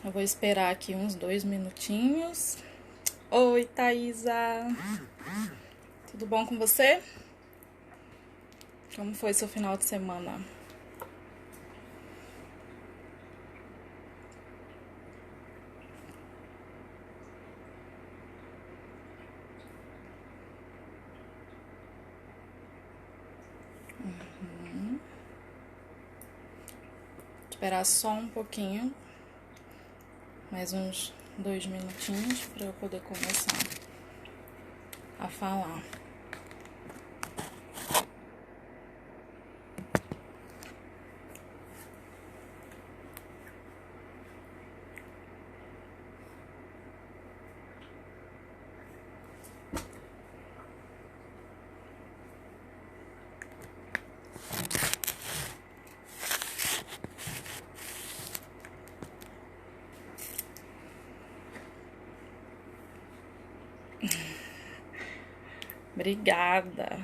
Eu vou esperar aqui uns 2 minutinhos. Oi, Thaisa! Tudo bom com você? Como foi seu final de semana? Esperar só um pouquinho, mais uns 2 minutinhos para eu poder começar a falar. Obrigada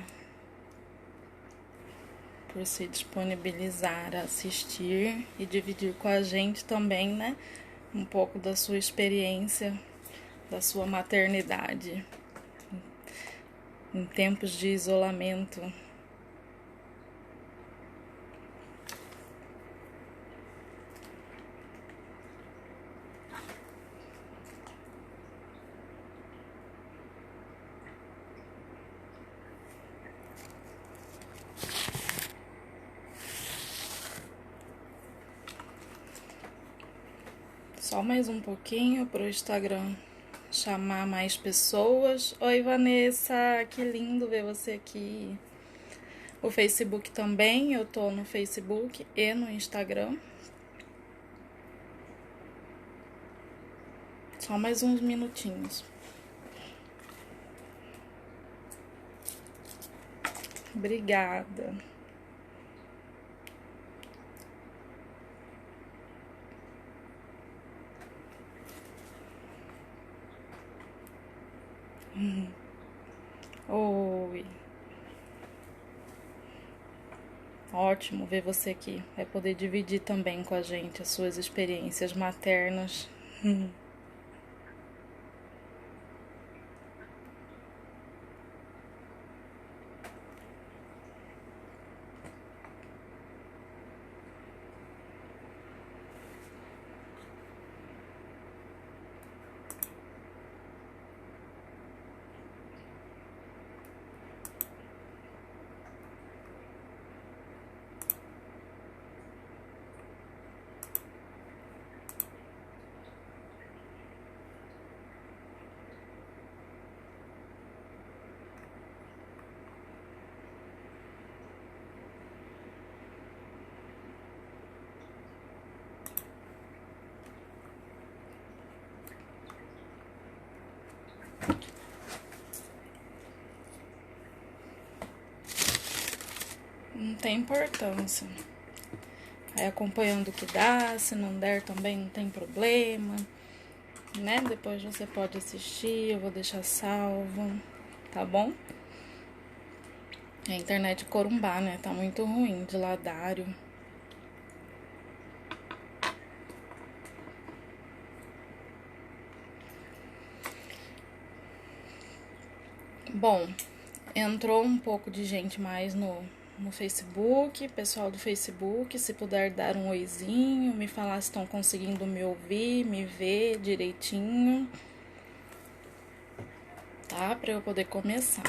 por se disponibilizar a assistir e dividir com a gente também, né? Um pouco da sua experiência, da sua maternidade em tempos de isolamento. Só mais um pouquinho para o Instagram chamar mais pessoas. Oi, Vanessa, que lindo ver você aqui. O Facebook também, eu tô no Facebook e no Instagram. Só mais uns minutinhos. Obrigada. Oi. Ótimo ver você aqui. Vai poder dividir também com a gente as suas experiências maternas. Não tem importância. Aí acompanhando o que dá, se não der também não tem problema, né? Depois você pode assistir, eu vou deixar salvo, tá bom? A internet de Corumbá, né? Tá muito ruim, de Ladário. Bom, entrou um pouco de gente mais no Facebook, pessoal do Facebook, se puder dar um oizinho, me falar se estão conseguindo me ouvir, me ver direitinho, tá? Pra eu poder começar.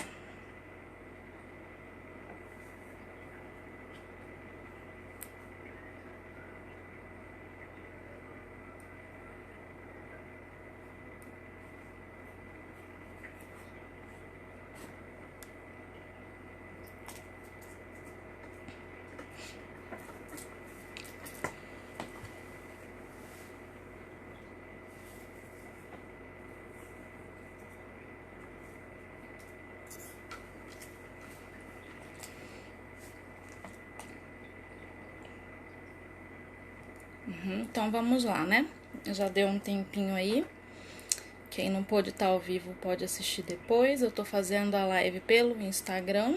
Então vamos lá, né? Já deu um tempinho aí. Quem não pôde estar ao vivo pode assistir depois. Eu tô fazendo a live pelo Instagram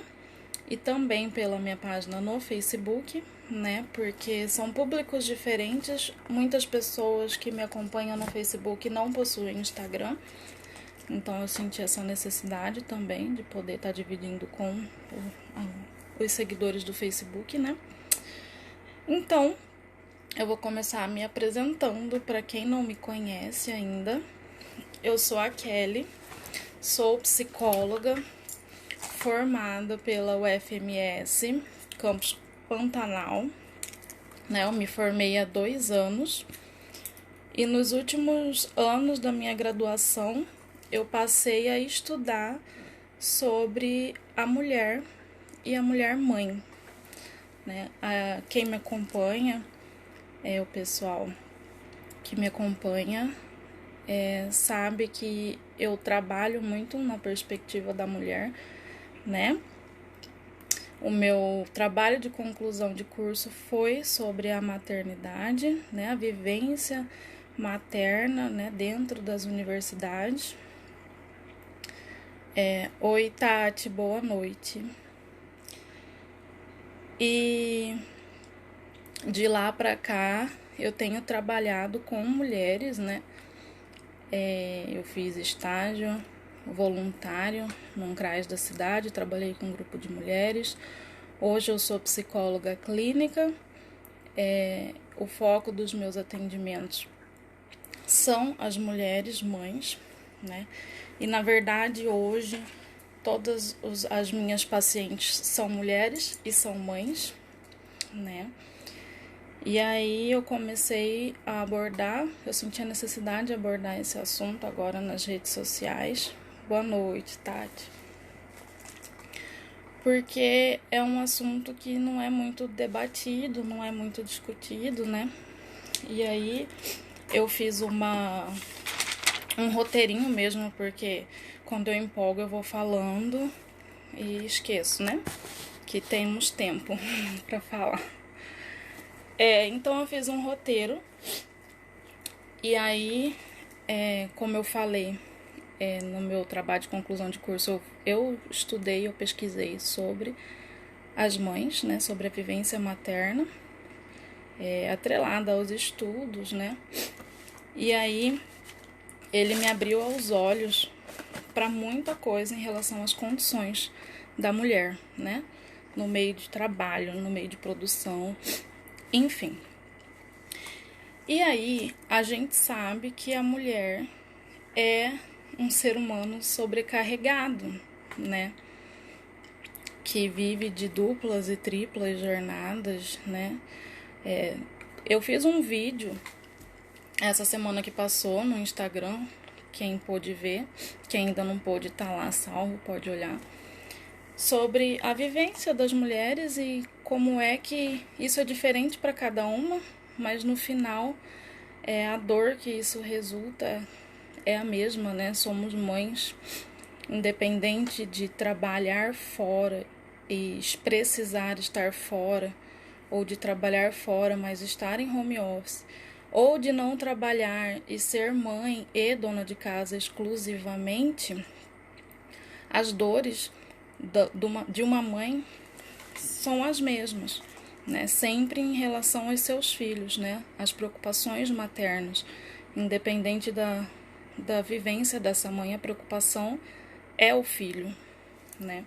e também pela minha página no Facebook, né? Porque são públicos diferentes. Muitas pessoas que me acompanham no Facebook não possuem Instagram. Então eu senti essa necessidade também de poder estar dividindo com os seguidores do Facebook, né? Então, eu vou começar me apresentando para quem não me conhece ainda. Eu sou a Kelly, sou psicóloga, formada pela UFMS, Campus Pantanal, né? Eu me formei há 2 anos e nos últimos anos da minha graduação eu passei a estudar sobre a mulher e a mulher mãe, né? Quem me acompanha, o pessoal que me acompanha, sabe que eu trabalho muito na perspectiva da mulher, né? O meu trabalho de conclusão de curso foi sobre a maternidade, né? A vivência materna, né? Dentro das universidades. Oi, Tati, boa noite. E de lá pra cá eu tenho trabalhado com mulheres, né? Eu fiz estágio voluntário num CRAS da cidade, trabalhei com um grupo de mulheres. Hoje eu sou psicóloga clínica. O foco dos meus atendimentos são as mulheres mães, né? E na verdade hoje todas as minhas pacientes são mulheres e são mães, né? E aí eu comecei a abordar, eu senti a necessidade de abordar esse assunto agora nas redes sociais. Boa noite, Tati. Porque é um assunto que não é muito debatido, não é muito discutido, né? E aí eu fiz um roteirinho mesmo, porque quando eu empolgo eu vou falando e esqueço, né? Que temos tempo para falar. Então eu fiz um roteiro e aí, como eu falei, no meu trabalho de conclusão de curso, eu estudei, eu pesquisei sobre as mães, né, sobre a vivência materna, atrelada aos estudos, né, e aí ele me abriu os olhos para muita coisa em relação às condições da mulher, né, no meio de trabalho, no meio de produção, enfim. E aí a gente sabe que a mulher é um ser humano sobrecarregado, né? Que vive de duplas e triplas jornadas, né? Eu fiz um vídeo essa semana que passou no Instagram, quem pôde ver, quem ainda não pôde estar lá salvo, pode olhar, sobre a vivência das mulheres e como é que isso é diferente para cada uma, mas no final a dor que isso resulta é a mesma, né? Somos mães, independente de trabalhar fora e precisar estar fora, ou de trabalhar fora, mas estar em home office, ou de não trabalhar e ser mãe e dona de casa exclusivamente, as dores de uma mãe são as mesmas, né? Sempre em relação aos seus filhos, né? As preocupações maternas, independente da vivência dessa mãe, a preocupação é o filho, né?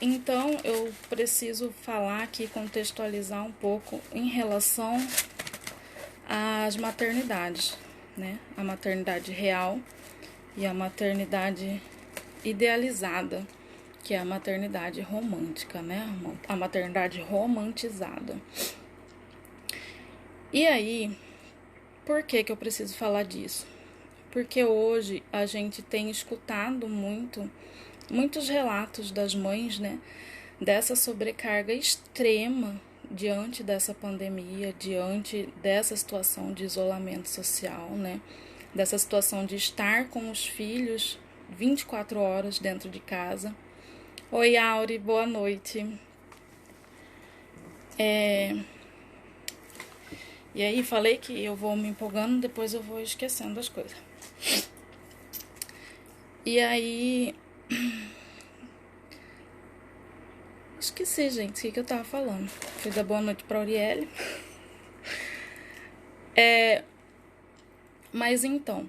Então, eu preciso falar aqui, contextualizar um pouco em relação às maternidades, né? A maternidade real e a maternidade idealizada, que é a maternidade romântica, né? A maternidade romantizada. E aí, por que eu preciso falar disso? Porque hoje a gente tem escutado muitos relatos das mães, né? Dessa sobrecarga extrema diante dessa pandemia, diante dessa situação de isolamento social, né? Dessa situação de estar com os filhos 24 horas dentro de casa. Oi, Auri, boa noite. E aí, falei que eu vou me empolgando, depois eu vou esquecendo as coisas. E aí, Esqueci, gente, o que eu tava falando. Fui dar boa noite pra Auriele. Mas então,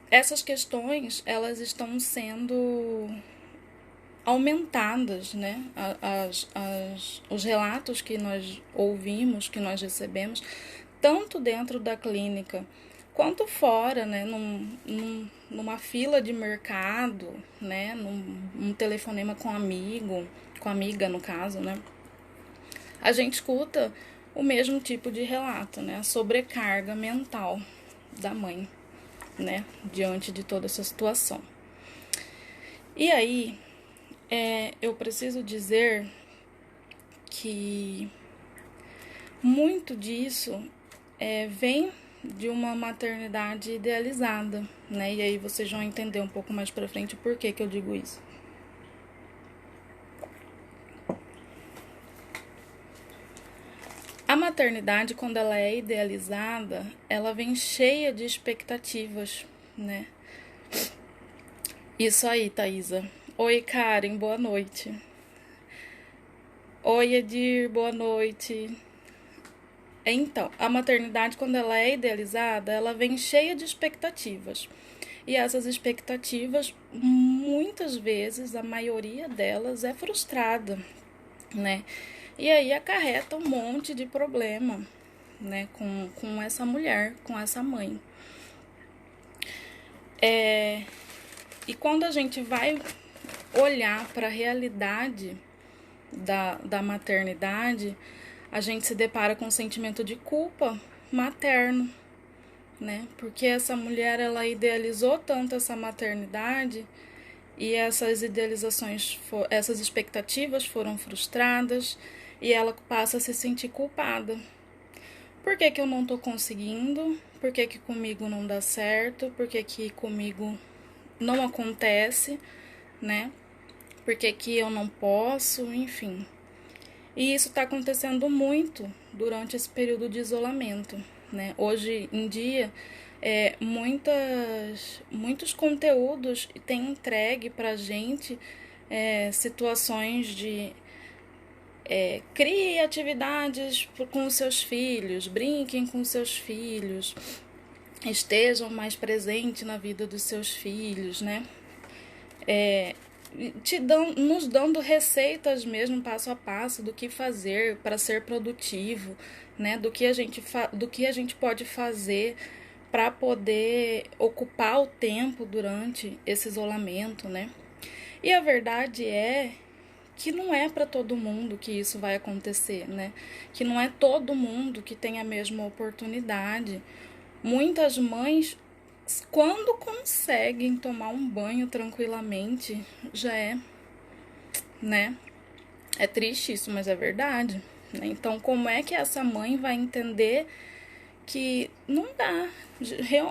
essas questões, elas estão sendo aumentadas, né? Os relatos que nós ouvimos, que nós recebemos, tanto dentro da clínica quanto fora, né? Numa fila de mercado, né? Num telefonema com amigo, com amiga no caso, né? A gente escuta o mesmo tipo de relato, né? A sobrecarga mental da mãe, né? Diante de toda essa situação. E aí, eu preciso dizer que muito disso vem de uma maternidade idealizada, né? E aí vocês vão entender um pouco mais pra frente o porquê que eu digo isso. A maternidade, quando ela é idealizada, ela vem cheia de expectativas, né? Isso aí, Thaisa. Oi, Karen, boa noite. Oi, Edir, boa noite. Então, a maternidade, quando ela é idealizada, ela vem cheia de expectativas. E essas expectativas, muitas vezes, a maioria delas é frustrada, né? E aí acarreta um monte de problema, né, com essa mulher, com essa mãe. E quando a gente vai olhar para a realidade da maternidade, a gente se depara com um sentimento de culpa materno, né? Porque essa mulher, ela idealizou tanto essa maternidade e essas idealizações, essas expectativas foram frustradas e ela passa a se sentir culpada. Por que que eu não tô conseguindo? Por que que comigo não dá certo? Por que que comigo não acontece, né? Por que que eu não posso? Enfim. E isso está acontecendo muito durante esse período de isolamento, né? Hoje em dia, muitos conteúdos têm entregue para a gente situações de crie atividades com os seus filhos, brinquem com os seus filhos, estejam mais presentes na vida dos seus filhos, né? Nos dando receitas mesmo, passo a passo, do que fazer para ser produtivo, né? Do que a gente pode fazer para poder ocupar o tempo durante esse isolamento, né? E a verdade é que não é para todo mundo que isso vai acontecer, né? Que não é todo mundo que tem a mesma oportunidade. Muitas mães, quando conseguem tomar um banho tranquilamente, já né? É triste isso, mas é verdade, né? Então, como é que essa mãe vai entender que não dá?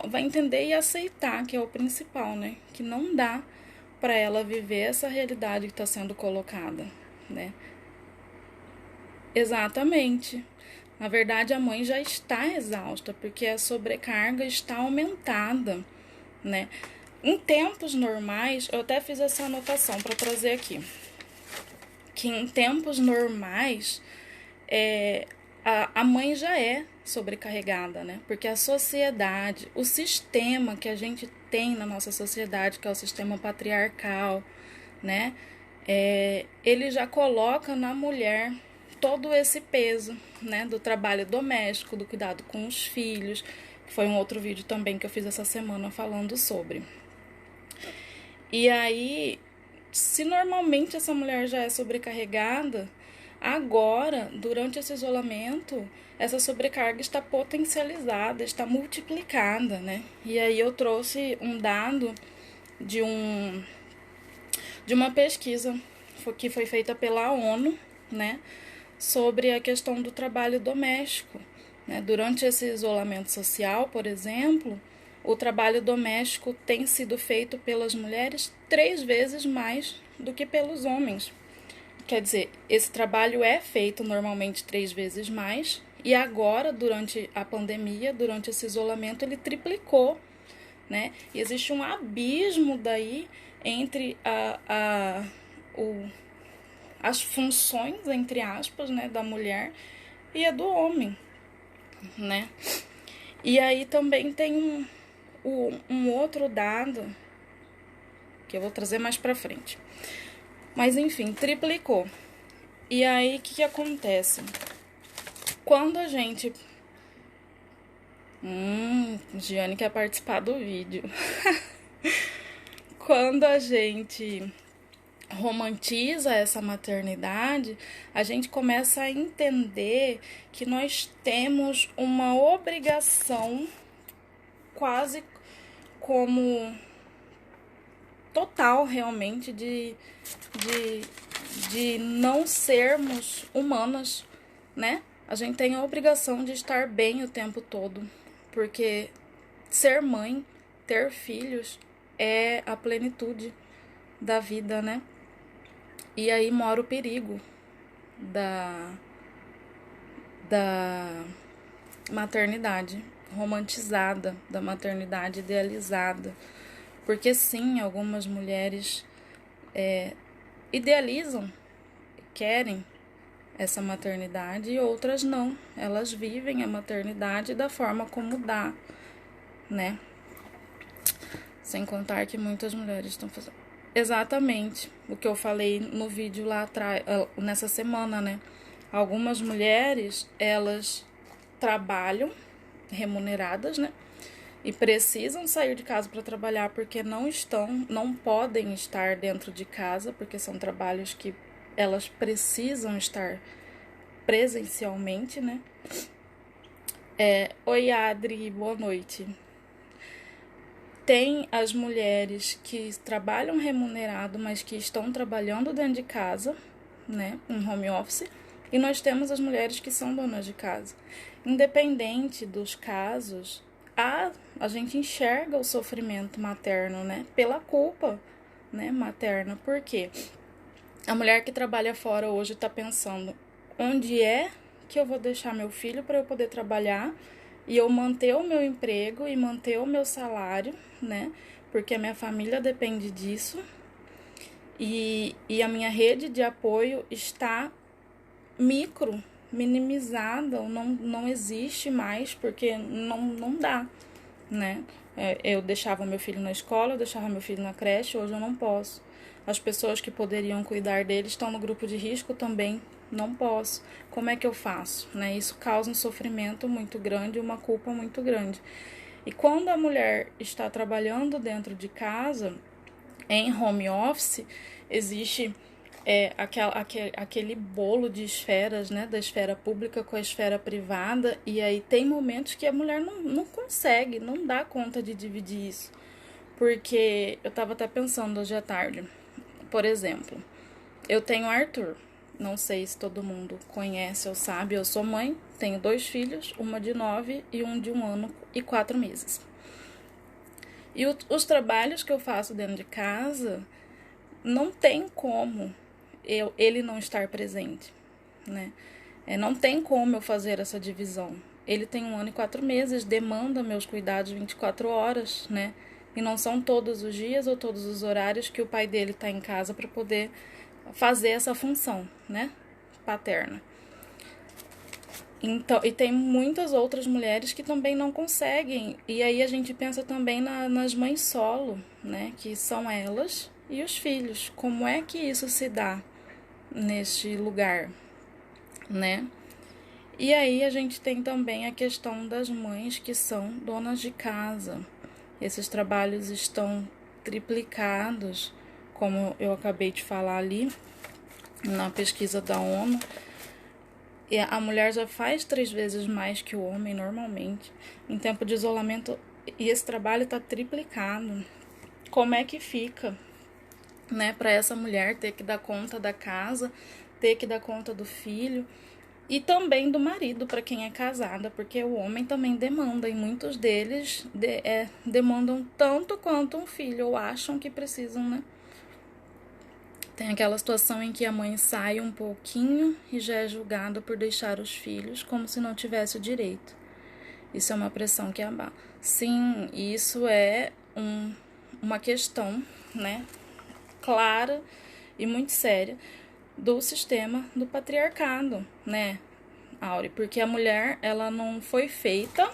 Vai entender e aceitar, que é o principal, né? Que não dá para ela viver essa realidade que está sendo colocada, né? Exatamente. Na verdade, a mãe já está exausta, porque a sobrecarga está aumentada, né? Em tempos normais, eu até fiz essa anotação para trazer aqui, que em tempos normais a mãe já é sobrecarregada, né? Porque a sociedade, o sistema que a gente tem na nossa sociedade, que é o sistema patriarcal, né? Ele já coloca na mulher todo esse peso, né? Do trabalho doméstico, do cuidado com os filhos, que foi um outro vídeo também que eu fiz essa semana falando sobre. E aí, se normalmente essa mulher já é sobrecarregada, agora, durante esse isolamento, essa sobrecarga está potencializada, está multiplicada, né? E aí eu trouxe um dado de uma pesquisa que foi feita pela ONU, né? Sobre a questão do trabalho doméstico, né? Durante esse isolamento social, por exemplo, o trabalho doméstico tem sido feito pelas mulheres 3 vezes mais do que pelos homens. Quer dizer, esse trabalho é feito normalmente 3 vezes mais, e agora, durante a pandemia, durante esse isolamento, ele triplicou, né? E existe um abismo daí entre as funções, entre aspas, né, da mulher e a do homem, né? E aí também tem um outro dado que eu vou trazer mais pra frente. Mas enfim, triplicou. E aí, o que acontece? Quando a gente... Giane quer participar do vídeo. Quando a gente romantiza essa maternidade, a gente começa a entender que nós temos uma obrigação quase como total realmente de não sermos humanas, né? A gente tem a obrigação de estar bem o tempo todo, porque ser mãe, ter filhos é a plenitude da vida, né? E aí mora o perigo da maternidade romantizada, da maternidade idealizada. Porque sim, algumas mulheres idealizam, querem essa maternidade e outras não. Elas vivem a maternidade da forma como dá, né? Sem contar que muitas mulheres estão fazendo exatamente o que eu falei no vídeo lá atrás, nessa semana, né? Algumas mulheres, elas trabalham remuneradas, né? E precisam sair de casa para trabalhar porque não podem estar dentro de casa, porque são trabalhos que elas precisam estar presencialmente, né? Oi, Adri, boa noite. Tem as mulheres que trabalham remunerado, mas que estão trabalhando dentro de casa, né, em home office, e nós temos as mulheres que são donas de casa. Independente dos casos, a gente enxerga o sofrimento materno, né, pela culpa, né, materna. Por quê? A mulher que trabalha fora hoje está pensando, onde é que eu vou deixar meu filho para eu poder trabalhar e eu manter o meu emprego e manter o meu salário, né? Porque a minha família depende disso. E a minha rede de apoio está minimizada, ou não existe mais, porque não dá, né? Eu deixava meu filho na escola, eu deixava meu filho na creche, hoje eu não posso. As pessoas que poderiam cuidar dele estão no grupo de risco também, não posso. Como é que eu faço? Né? Isso causa um sofrimento muito grande, uma culpa muito grande. E quando a mulher está trabalhando dentro de casa, em home office, existe aquele bolo de esferas, né? Da esfera pública com a esfera privada, e aí tem momentos que a mulher não consegue, não dá conta de dividir isso. Porque eu estava até pensando hoje à tarde, por exemplo, eu tenho Arthur. Não sei se todo mundo conhece ou sabe, eu sou mãe, tenho 2 filhos, uma de 9 e um de 1 ano e 4 meses. E os trabalhos que eu faço dentro de casa, não tem como ele não estar presente, né? Não tem como eu fazer essa divisão. Ele tem 1 ano e 4 meses, demanda meus cuidados 24 horas, né? E não são todos os dias ou todos os horários que o pai dele está em casa para poder fazer essa função, né, paterna. Então, e tem muitas outras mulheres que também não conseguem. E aí a gente pensa também nas mães solo, né, que são elas e os filhos. Como é que isso se dá neste lugar, né? E aí a gente tem também a questão das mães que são donas de casa. Esses trabalhos estão triplicados, como eu acabei de falar ali, na pesquisa da ONU. E a mulher já faz 3 vezes mais que o homem normalmente, em tempo de isolamento, e esse trabalho está triplicado. Como é que fica, né, para essa mulher ter que dar conta da casa, ter que dar conta do filho e também do marido, para quem é casada, porque o homem também demanda, e muitos deles demandam tanto quanto um filho, ou acham que precisam, né? Tem aquela situação em que a mãe sai um pouquinho e já é julgada por deixar os filhos como se não tivesse o direito. Isso é uma pressão que abala. Sim, isso é uma questão, né, clara e muito séria. do sistema do patriarcado, né, Auri? Porque a mulher, ela não foi feita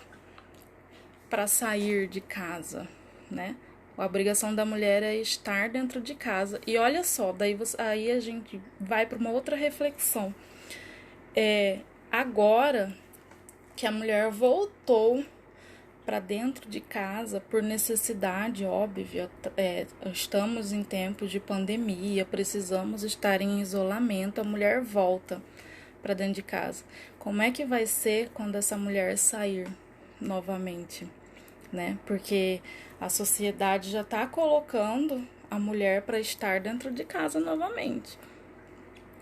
para sair de casa, né? A obrigação da mulher é estar dentro de casa. E olha só, aí a gente vai para uma outra reflexão. Agora que a mulher voltou para dentro de casa por necessidade óbvia, estamos em tempos de pandemia, precisamos estar em isolamento, a mulher volta para dentro de casa. Como é que vai ser quando essa mulher sair novamente, né? Porque a sociedade já está colocando a mulher para estar dentro de casa novamente,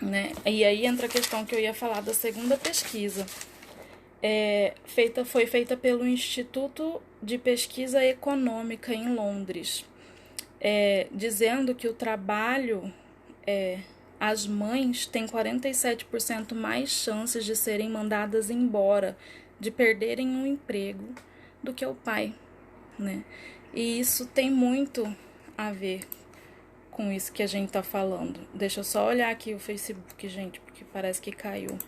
né? E aí entra a questão que eu ia falar da segunda pesquisa. Foi feita pelo Instituto de Pesquisa Econômica em Londres, dizendo que o trabalho, as mães têm 47% mais chances de serem mandadas embora, de perderem um emprego, do que o pai, né? E isso tem muito a ver com isso que a gente tá falando. Deixa eu só olhar aqui o Facebook, gente, porque parece que caiu.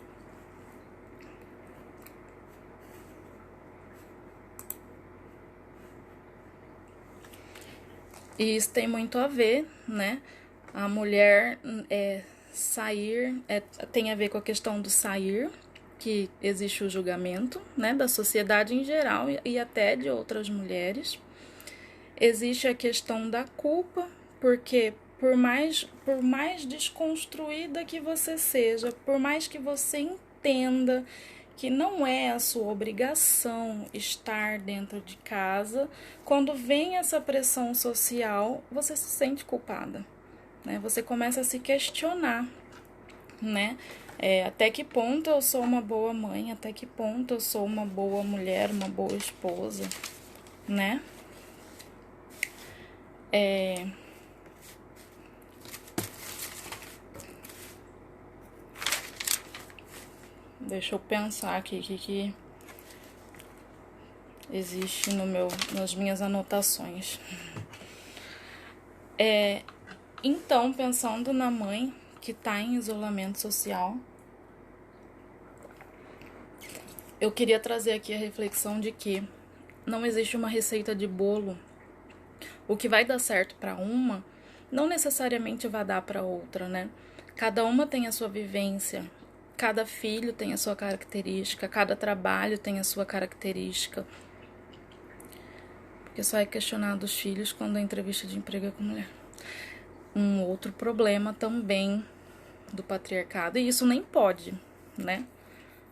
E isso tem muito a ver, né? A mulher sair, tem a ver com a questão do sair, que existe o julgamento, né, da sociedade em geral e até de outras mulheres. Existe a questão da culpa, porque por mais desconstruída que você seja, por mais que você entenda que não é a sua obrigação estar dentro de casa, quando vem essa pressão social, você se sente culpada, né? Você começa a se questionar, né? Até que ponto eu sou uma boa mãe, até que ponto eu sou uma boa mulher, uma boa esposa, né? Deixa eu pensar aqui o que existe nas minhas anotações. Então, pensando na mãe que está em isolamento social, eu queria trazer aqui a reflexão de que não existe uma receita de bolo. O que vai dar certo para uma, não necessariamente vai dar para outra, né? Cada uma tem a sua vivência, cada filho tem a sua característica, cada trabalho tem a sua característica. Porque só é questionado os filhos quando a entrevista de emprego é com mulher. Um outro problema também do patriarcado, e isso nem pode, né?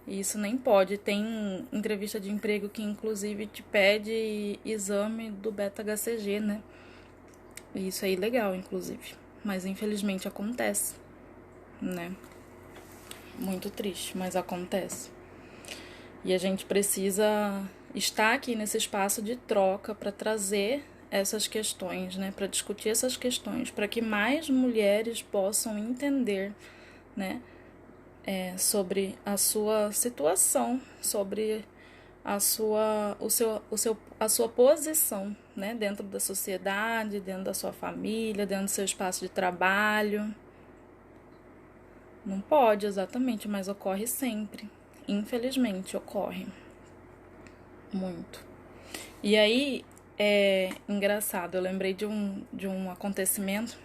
Isso nem pode. Tem entrevista de emprego que inclusive te pede exame do beta-HCG, né? E isso é ilegal, inclusive. Mas infelizmente acontece, né? Muito triste, mas acontece. E a gente precisa estar aqui nesse espaço de troca para trazer essas questões, né? Para discutir essas questões, para que mais mulheres possam entender, né? Sobre a sua situação, sobre a sua posição, né? Dentro da sociedade, dentro da sua família, dentro do seu espaço de trabalho. Não pode exatamente, mas ocorre sempre. Infelizmente, ocorre muito. E aí, é engraçado, eu lembrei de um acontecimento.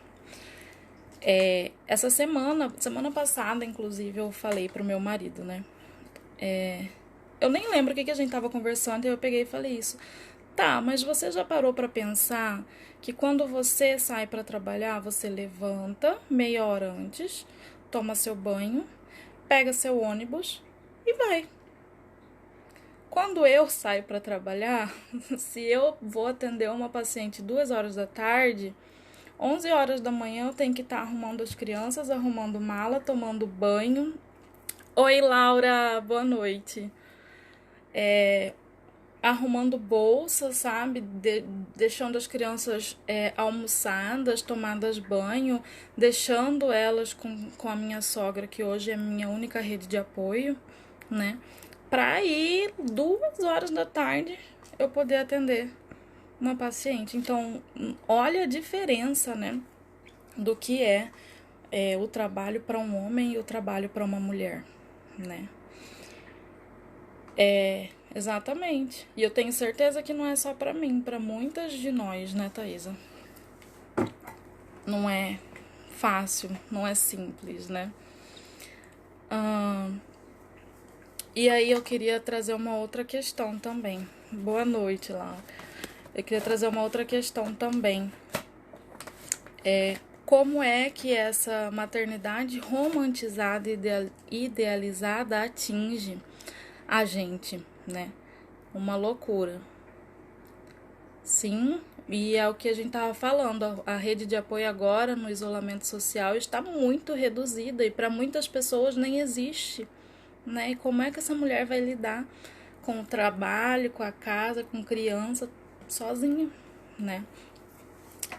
Essa semana passada, inclusive, eu falei pro meu marido, né? Eu nem lembro o que a gente tava conversando e eu peguei e falei isso. Tá, mas você já parou pra pensar que quando você sai pra trabalhar, você levanta meia hora antes, toma seu banho, pega seu ônibus e vai. Quando eu saio pra trabalhar, se eu vou atender uma paciente 2 horas da tarde, 11 horas da manhã eu tenho que estar arrumando as crianças, arrumando mala, tomando banho. Oi, Laura, boa noite. Arrumando bolsa, sabe? Deixando as crianças almoçadas, tomadas banho, deixando elas com a minha sogra, que hoje é minha única rede de apoio, né? Pra ir 2 horas da tarde eu poder atender uma paciente. Então, olha a diferença, né? Do que é o trabalho para um homem e o trabalho para uma mulher, né? Exatamente. E eu tenho certeza que não é só para mim, para muitas de nós, né, Thaisa? Não é fácil, não é simples, né? E aí eu queria trazer uma outra questão também. Boa noite lá. Eu queria trazer uma outra questão também. Como é que essa maternidade romantizada e idealizada atinge a gente, né? Uma loucura. Sim, e é o que a gente estava falando. A rede de apoio agora no isolamento social está muito reduzida e para muitas pessoas nem existe, né? E como é que essa mulher vai lidar com o trabalho, com a casa, com criança, sozinha, né?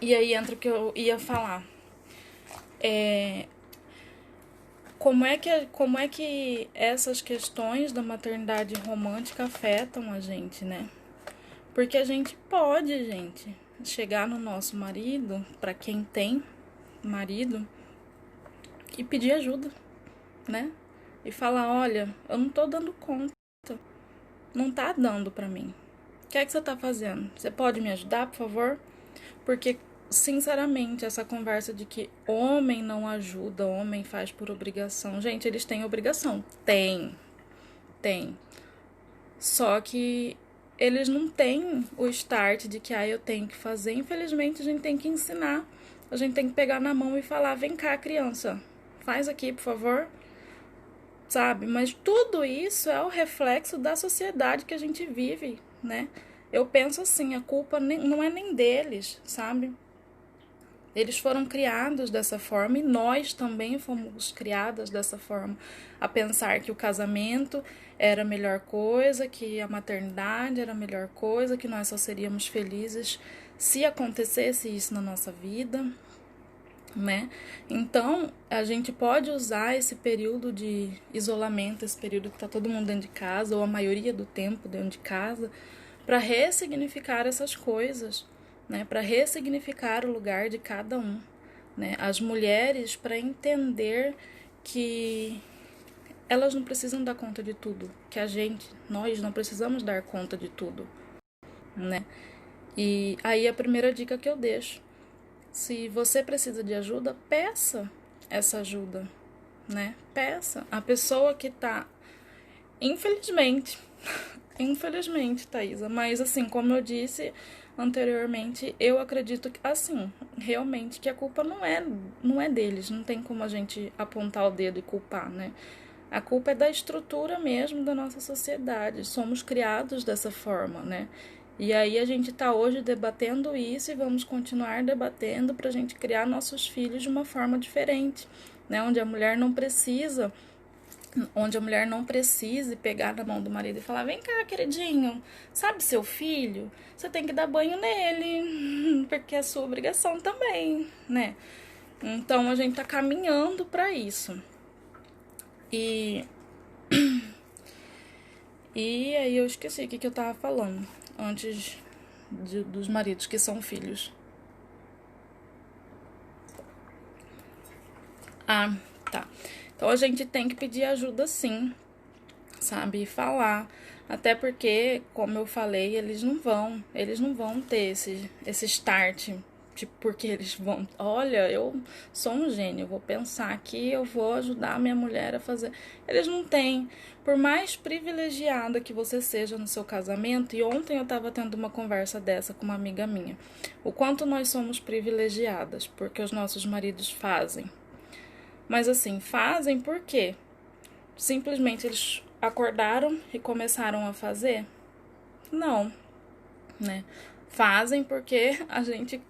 E aí entra o que eu ia falar. Como é que essas questões da maternidade romântica afetam a gente, né? Porque a gente pode, gente, chegar no nosso marido, para quem tem marido, e pedir ajuda, né? E falar, olha, eu não tô dando conta, não tá dando pra mim. O que é que você tá fazendo? Você pode me ajudar, por favor? Porque, sinceramente, essa conversa de que homem não ajuda, homem faz por obrigação. Gente, eles têm obrigação. Tem. Só que eles não têm o start de que eu tenho que fazer. Infelizmente, a gente tem que ensinar. A gente tem que pegar na mão e falar, vem cá, criança, faz aqui, por favor. Sabe? Mas tudo isso é o reflexo da sociedade que a gente vive, né? Eu penso assim, a culpa não é nem deles, sabe? Eles foram criados dessa forma e nós também fomos criadas dessa forma, a pensar que o casamento era a melhor coisa, que a maternidade era a melhor coisa, que nós só seríamos felizes se acontecesse isso na nossa vida, né? Então, a gente pode usar esse período de isolamento, esse período que está todo mundo dentro de casa, ou a maioria do tempo dentro de casa, para ressignificar essas coisas, né? Para ressignificar o lugar de cada um, né? As mulheres para entender que elas não precisam dar conta de tudo, que nós não precisamos dar conta de tudo, né? E aí a primeira dica que eu deixo, se você precisa de ajuda, peça essa ajuda, né? Peça. A pessoa que tá, infelizmente, Thaisa, mas assim, como eu disse anteriormente, eu acredito que, assim, realmente que a culpa não é deles, não tem como a gente apontar o dedo e culpar, né? A culpa é da estrutura mesmo da nossa sociedade, somos criados dessa forma, né? E aí a gente está hoje debatendo isso e vamos continuar debatendo para a gente criar nossos filhos de uma forma diferente, né? Onde a mulher não precise pegar na mão do marido e falar, vem cá, queridinho, sabe seu filho? Você tem que dar banho nele, porque é sua obrigação também, né? Então a gente tá caminhando para isso. E aí eu esqueci o que eu tava falando antes dos maridos que são filhos. Ah, tá. Então a gente tem que pedir ajuda sim, sabe? E falar. Até porque, como eu falei, eles não vão ter esse start. Tipo, porque eles vão. Olha, eu sou um gênio, eu vou pensar aqui, eu vou ajudar a minha mulher a fazer. Eles não têm. Por mais privilegiada que você seja no seu casamento, e ontem eu tava tendo uma conversa dessa com uma amiga minha. O quanto nós somos privilegiadas, porque os nossos maridos fazem. Mas assim, fazem por quê? Simplesmente eles acordaram e começaram a fazer? Não, né? Fazem porque a gente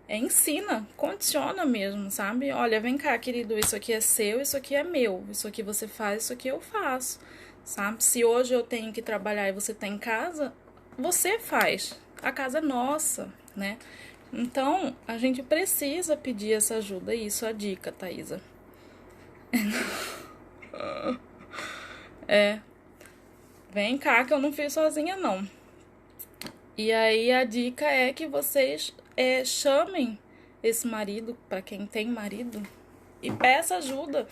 ensina, condiciona mesmo, sabe? Olha, vem cá, querido, isso aqui é seu, isso aqui é meu, isso aqui você faz, isso aqui eu faço, sabe? Se hoje eu tenho que trabalhar e você tá em casa, você faz, a casa é nossa, né? Então, a gente precisa pedir essa ajuda, isso é a dica, Thaisa. Vem cá que eu não fiz sozinha, não. E aí a dica é que vocês chamem esse marido, para quem tem marido, e peça ajuda.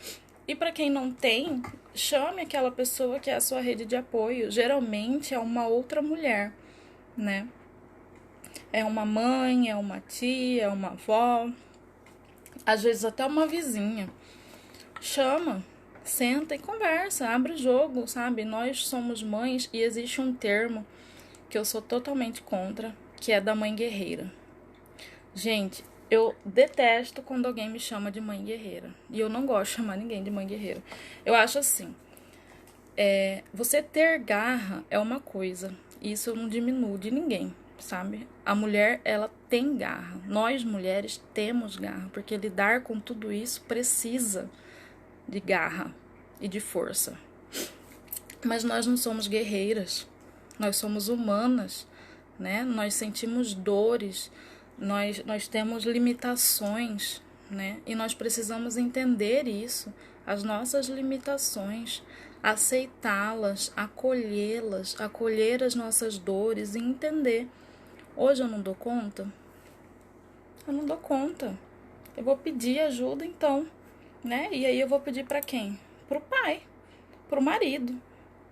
E para quem não tem, chame aquela pessoa que é a sua rede de apoio. Geralmente é uma outra mulher, né? É uma mãe, é uma tia, é uma avó, às vezes até uma vizinha. Chama, senta e conversa, abre o jogo, sabe? Nós somos mães e existe um termo que eu sou totalmente contra, que é da mãe guerreira. Gente, eu detesto quando alguém me chama de mãe guerreira. E eu não gosto de chamar ninguém de mãe guerreira. Eu acho assim, você ter garra é uma coisa, isso não diminui de ninguém, sabe? A mulher, ela tem garra. Nós, mulheres, temos garra, porque lidar com tudo isso precisa de garra e de força. Mas nós não somos guerreiras, nós somos humanas, né? Nós sentimos dores, nós temos limitações, né? E nós precisamos entender isso, as nossas limitações, aceitá-las, acolhê-las, acolher as nossas dores e entender. Hoje eu não dou conta? Eu não dou conta. Eu vou pedir ajuda então, né? E aí eu vou pedir para quem? Pro pai, pro marido.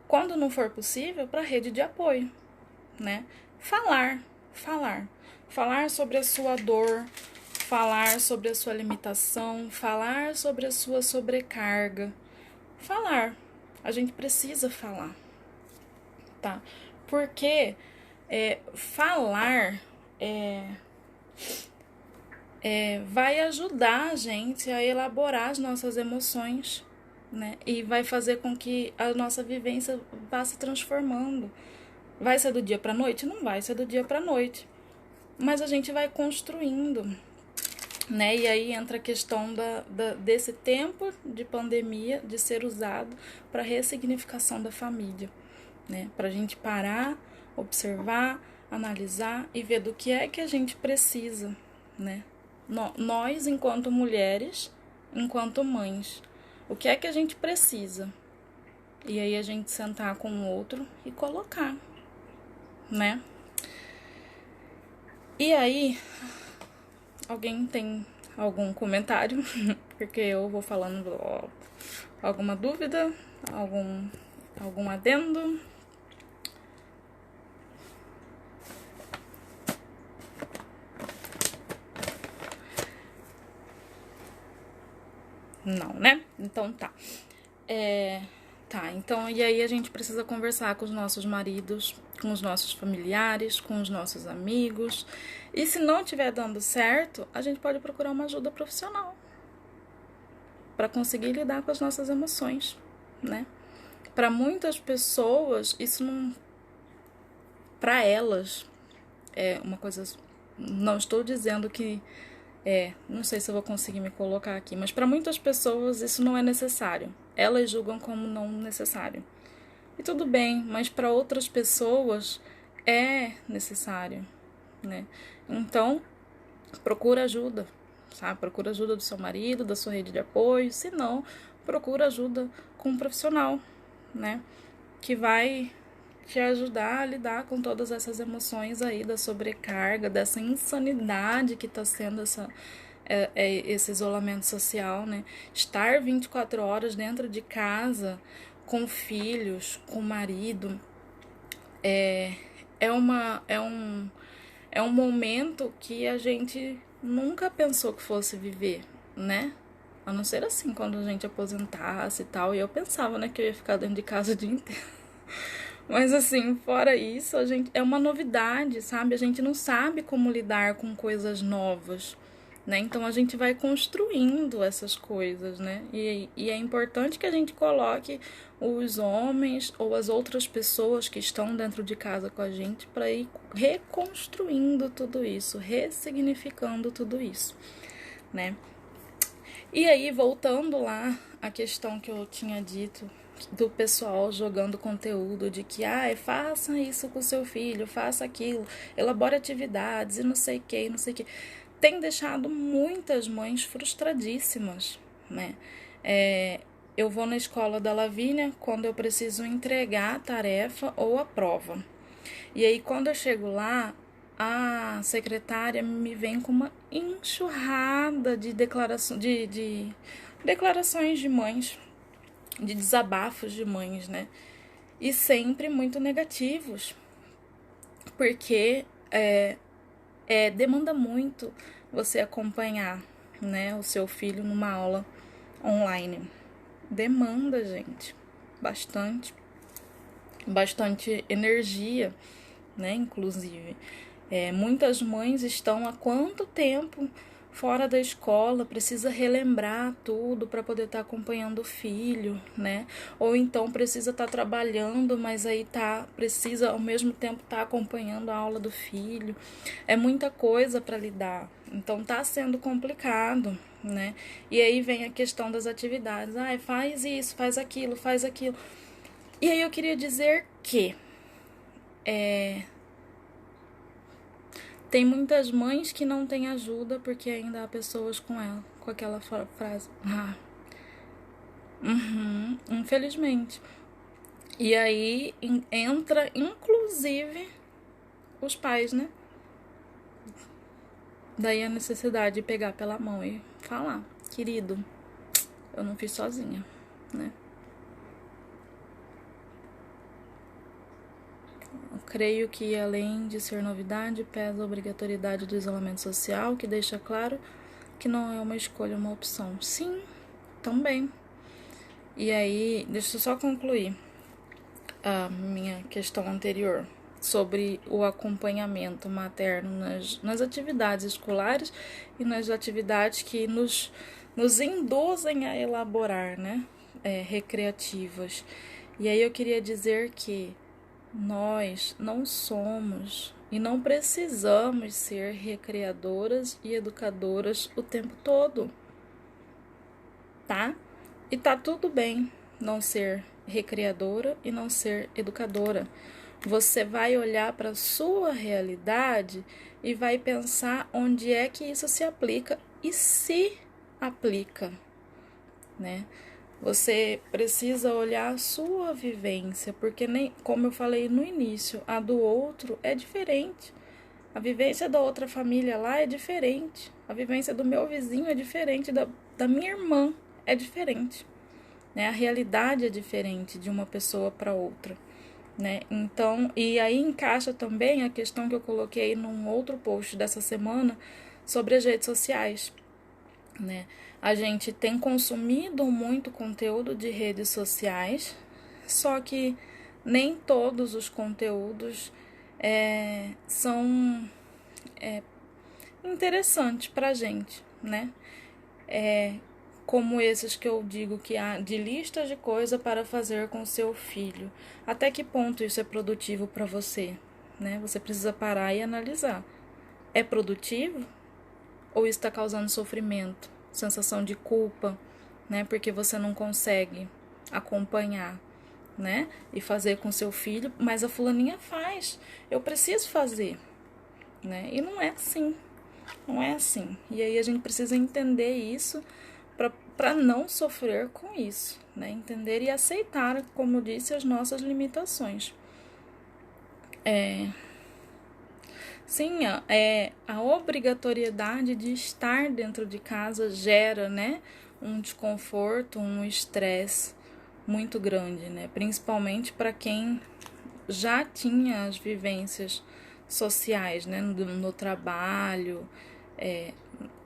Quando não for possível, para a rede de apoio, né? Falar sobre a sua dor, falar sobre a sua limitação, falar sobre a sua sobrecarga. Falar. A gente precisa falar, tá? Porque falar vai ajudar a gente a elaborar as nossas emoções, né? E vai fazer com que a nossa vivência vá se transformando. Vai ser do dia para noite? Não vai ser do dia para noite. Mas a gente vai construindo, né? E aí entra a questão desse tempo de pandemia de ser usado para ressignificação da família, né? Para a gente parar, observar, analisar e ver do que é que a gente precisa, né? Nós, enquanto mulheres, enquanto mães, o que é que a gente precisa? E aí a gente sentar com o outro e colocar, né? E aí, alguém tem algum comentário? Porque eu vou falando alguma dúvida, algum adendo? Não, né? Então tá. Tá, então, e aí a gente precisa conversar com os nossos maridos, com os nossos familiares, com os nossos amigos. E se não estiver dando certo, a gente pode procurar uma ajuda profissional para conseguir lidar com as nossas emoções, né? Para muitas pessoas, isso não. Para elas, é uma coisa. Não estou dizendo que. Não sei se eu vou conseguir me colocar aqui, mas para muitas pessoas isso não é necessário. Elas julgam como não necessário. E tudo bem, mas para outras pessoas é necessário, né? Então, procura ajuda, sabe? Procura ajuda do seu marido, da sua rede de apoio. Se não, procura ajuda com um profissional, né? Que vai te ajudar a lidar com todas essas emoções aí da sobrecarga, dessa insanidade que está sendo esse isolamento social, né? Estar 24 horas dentro de casa, com filhos, com marido, é um momento que a gente nunca pensou que fosse viver, né? A não ser assim, quando a gente aposentasse e tal. E eu pensava, né, que eu ia ficar dentro de casa o dia inteiro. Mas assim, fora isso, a gente é uma novidade, sabe? A gente não sabe como lidar com coisas novas, né? Então a gente vai construindo essas coisas, né? E é importante que a gente coloque os homens ou as outras pessoas que estão dentro de casa com a gente para ir reconstruindo tudo isso, ressignificando tudo isso, né? E aí, voltando lá à questão que eu tinha dito do pessoal jogando conteúdo de que, faça isso com seu filho, faça aquilo, elabore atividades e não sei o que, não sei o que. Tem deixado muitas mães frustradíssimas, né? Eu vou na escola da Lavínia quando eu preciso entregar a tarefa ou a prova. E aí, quando eu chego lá, a secretária me vem com uma enxurrada de declarações de mães, de desabafos de mães, né? E sempre muito negativos, porque demanda muito você acompanhar, né, o seu filho numa aula online. Demanda, gente, bastante energia, né, inclusive. Muitas mães estão há quanto tempo fora da escola, precisa relembrar tudo para poder estar acompanhando o filho, né? Ou então precisa estar trabalhando, mas aí precisa ao mesmo tempo estar acompanhando a aula do filho. É muita coisa para lidar, então tá sendo complicado, né? E aí vem a questão das atividades. Faz isso, faz aquilo, faz aquilo. E aí eu queria dizer que tem muitas mães que não têm ajuda porque ainda há pessoas com aquela frase. Infelizmente. E aí entra, inclusive, os pais, né? Daí a necessidade de pegar pela mão e falar: querido, eu não fiz sozinha, né? Eu creio que, além de ser novidade, pesa a obrigatoriedade do isolamento social, que deixa claro que não é uma escolha, uma opção. Sim, também. E aí, deixa eu só concluir a minha questão anterior sobre o acompanhamento materno nas atividades escolares e nas atividades que nos induzem a elaborar, né? Recreativas. E aí eu queria dizer que nós não somos e não precisamos ser recreadoras e educadoras o tempo todo, tá? E tá tudo bem não ser recreadora e não ser educadora. Você vai olhar para a sua realidade e vai pensar onde é que isso se aplica e se aplica, né? Você precisa olhar a sua vivência, porque nem, como eu falei no início, a do outro é diferente. A vivência da outra família lá é diferente. A vivência do meu vizinho é diferente, da minha irmã é diferente, né? A realidade é diferente de uma pessoa para outra, né? Então, e aí encaixa também a questão que eu coloquei num outro post dessa semana sobre as redes sociais, né? A gente tem consumido muito conteúdo de redes sociais, só que nem todos os conteúdos são interessantes pra gente, né? Como esses que eu digo que há de listas de coisa para fazer com seu filho. Até que ponto isso é produtivo para você, né? Você precisa parar e analisar. É produtivo? Ou está causando sofrimento, sensação de culpa, né? Porque você não consegue acompanhar, né? E fazer com seu filho, mas a fulaninha faz. Eu preciso fazer, né? E não é assim. Não é assim. E aí a gente precisa entender isso para não sofrer com isso, né? Entender e aceitar, como eu disse, as nossas limitações. Sim, a obrigatoriedade de estar dentro de casa gera, né, um desconforto, um estresse muito grande, né? Principalmente para quem já tinha as vivências sociais, né, no trabalho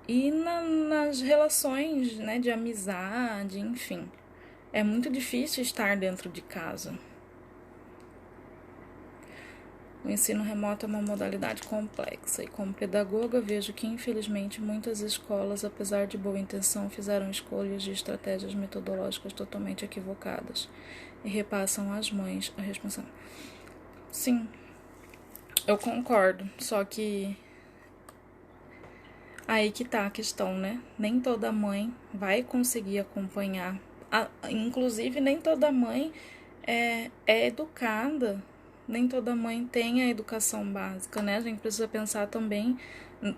e nas relações, né, de amizade, enfim. É muito difícil estar dentro de casa. O ensino remoto é uma modalidade complexa e, como pedagoga, vejo que, infelizmente, muitas escolas, apesar de boa intenção, fizeram escolhas de estratégias metodológicas totalmente equivocadas e repassam às mães a responsabilidade. Sim, eu concordo, só que aí que tá a questão, né? Nem toda mãe vai conseguir acompanhar. Inclusive, nem toda mãe é educada. Nem toda mãe tem a educação básica, né? A gente precisa pensar também,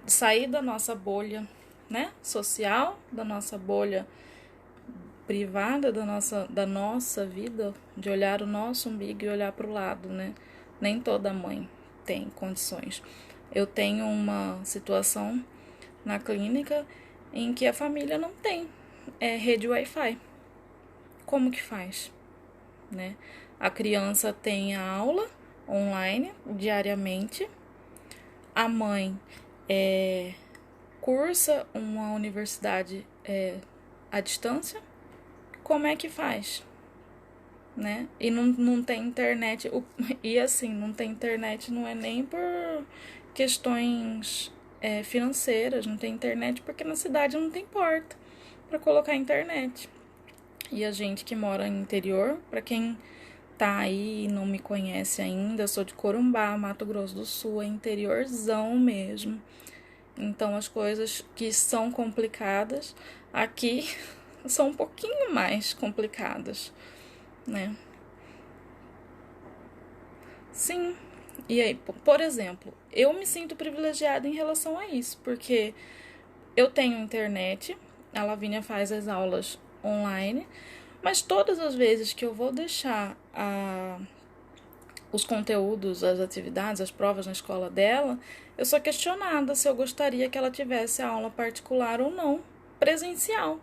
sair da nossa bolha, né? Social, da nossa bolha privada, da nossa vida, de olhar o nosso umbigo e olhar para o lado, né? Nem toda mãe tem condições. Eu tenho uma situação na clínica em que a família não tem rede Wi-Fi. Como que faz, né? A criança tem a aula online diariamente, a mãe cursa uma universidade à distância. Como é que faz, né? E não tem internet. E assim, não tem internet não é nem por questões financeiras, não tem internet porque na cidade não tem porta para colocar internet. E a gente que mora no interior, para quem tá aí e não me conhece ainda, eu sou de Corumbá, Mato Grosso do Sul, é interiorzão mesmo. Então as coisas que são complicadas aqui são um pouquinho mais complicadas, né? Sim. E aí, por exemplo, eu me sinto privilegiada em relação a isso, porque eu tenho internet, a Lavínia faz as aulas online, mas todas as vezes que eu vou deixar os conteúdos, as atividades, as provas na escola dela, eu sou questionada se eu gostaria que ela tivesse aula particular ou não, presencial.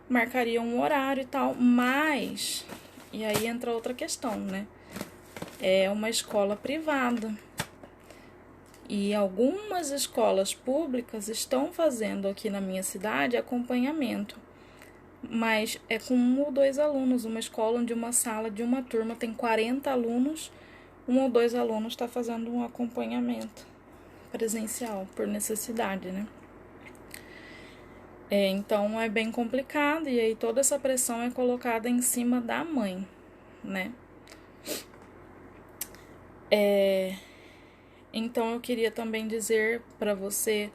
Marcaria um horário e tal, mas... E aí entra outra questão, né? É uma escola privada. E algumas escolas públicas estão fazendo aqui na minha cidade acompanhamento. Mas é com 1 ou 2 alunos. Uma escola onde uma sala de uma turma tem 40 alunos, 1 ou 2 alunos está fazendo um acompanhamento presencial, por necessidade, né? Então é bem complicado e aí toda essa pressão é colocada em cima da mãe, né? Então eu queria também dizer para você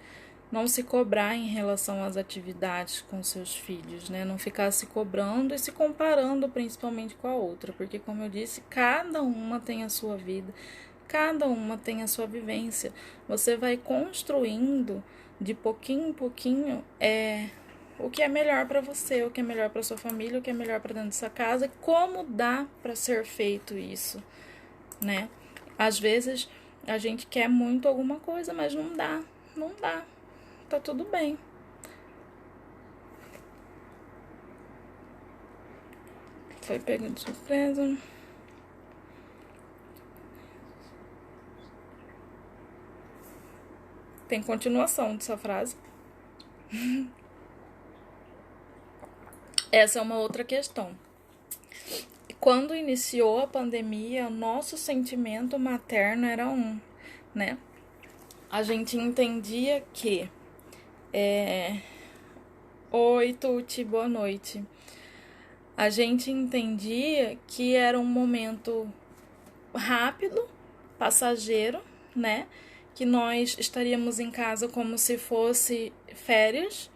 não se cobrar em relação às atividades com seus filhos, né? Não ficar se cobrando e se comparando principalmente com a outra, porque como eu disse, cada uma tem a sua vida, cada uma tem a sua vivência. Você vai construindo de pouquinho em pouquinho o que é melhor para você, o que é melhor para sua família, o que é melhor para dentro dessa casa, e como dá para ser feito isso, né? Às vezes a gente quer muito alguma coisa, mas não dá, não dá. Tá tudo bem. Foi pego de surpresa. Tem continuação dessa frase. Essa é uma outra questão. Quando iniciou a pandemia, nosso sentimento materno era né? A gente entendia que oi, Tuti, boa noite. A gente entendia que era um momento rápido, passageiro, né? Que nós estaríamos em casa como se fosse férias.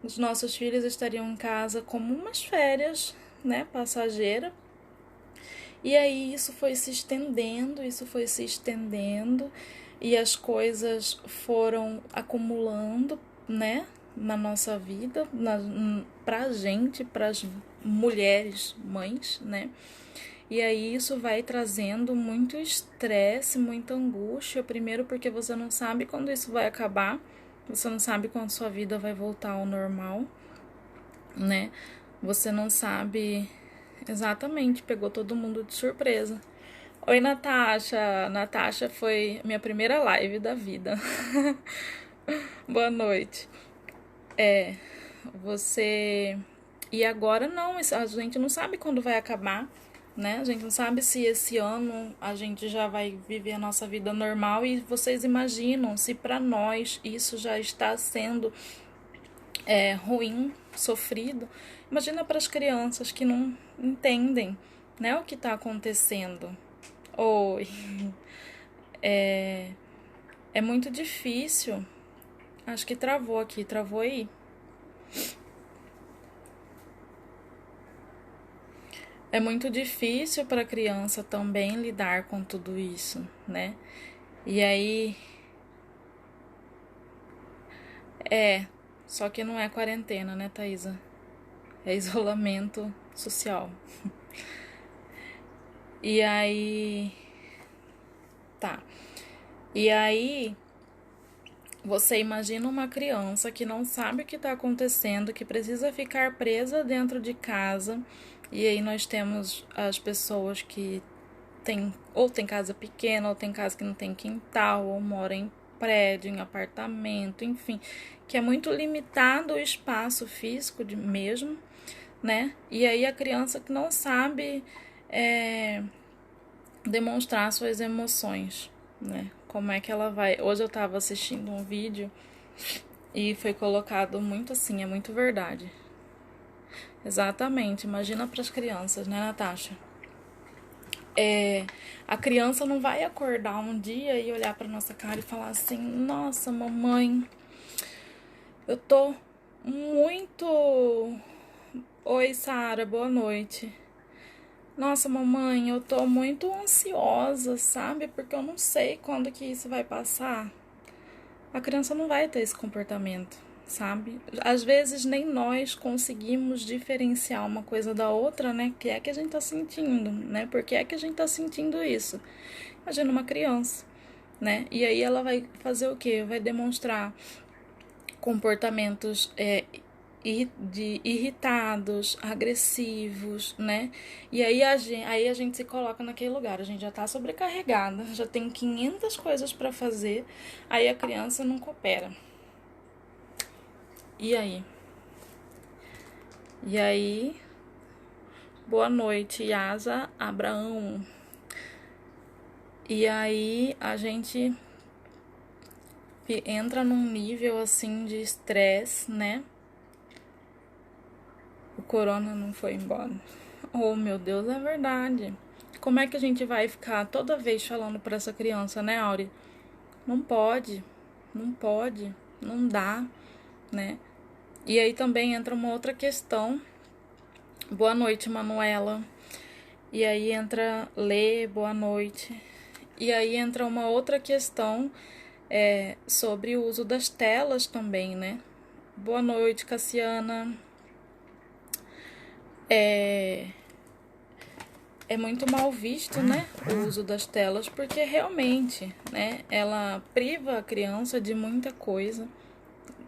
Os nossos filhos estariam em casa como umas férias, né? Passageira. E aí isso foi se estendendo, e as coisas foram acumulando, né? Na nossa vida, pra gente, pras mulheres, mães, né? E aí isso vai trazendo muito estresse, muita angústia. Primeiro porque você não sabe quando isso vai acabar, você não sabe quando sua vida vai voltar ao normal, né? Você não sabe exatamente, pegou todo mundo de surpresa. Oi, Natasha. Natasha foi minha primeira live da vida. Boa noite. Você... E agora não, a gente não sabe quando vai acabar, né? A gente não sabe se esse ano a gente já vai viver a nossa vida normal, e vocês imaginam se para nós isso já está sendo ruim, sofrido. Imagina para as crianças que não entendem, né, o que está acontecendo. Oi. É muito difícil. Acho que travou aqui, travou aí. É muito difícil para a criança também lidar com tudo isso, né? E aí só que não é quarentena, né, Thaisa? É isolamento social. E aí tá. E aí Você imagina uma criança que não sabe o que está acontecendo, que precisa ficar presa dentro de casa, e aí nós temos as pessoas que tem casa pequena, ou tem casa que não tem quintal, ou mora em prédio, em apartamento, enfim, que é muito limitado o espaço físico mesmo, né? E aí a criança que não sabe demonstrar suas emoções, né? Como é que ela vai... Hoje eu tava assistindo um vídeo e foi colocado muito assim, é muito verdade. Exatamente, imagina para as crianças, né, Natasha? A criança não vai acordar um dia e olhar para nossa cara e falar assim: nossa, mamãe, eu tô muito... Oi, Sara, boa noite. Nossa, mamãe, eu tô muito ansiosa, sabe? Porque eu não sei quando que isso vai passar. A criança não vai ter esse comportamento, sabe? Às vezes nem nós conseguimos diferenciar uma coisa da outra, né? Que é que a gente tá sentindo, né? Por que é que a gente tá sentindo isso? Imagina uma criança, né? E aí ela vai fazer o quê? Vai demonstrar comportamentos irritados, agressivos, né? E aí a gente se coloca naquele lugar, a gente já tá sobrecarregada, já tem 500 coisas para fazer, aí a criança não coopera. E aí? E aí? Boa noite, Yasa Abraão. E aí a gente entra num nível assim de estresse, né? O corona não foi embora. Oh, meu Deus, é verdade. Como é que a gente vai ficar toda vez falando para essa criança, né, Auri? Não pode, não pode, não dá, né? E aí também entra uma outra questão. Boa noite, Manuela. E aí entra Lê, boa noite. E aí entra uma outra questão sobre o uso das telas também, né? Boa noite, Cassiana. É muito mal visto, né, o uso das telas, porque realmente, né, ela priva a criança de muita coisa,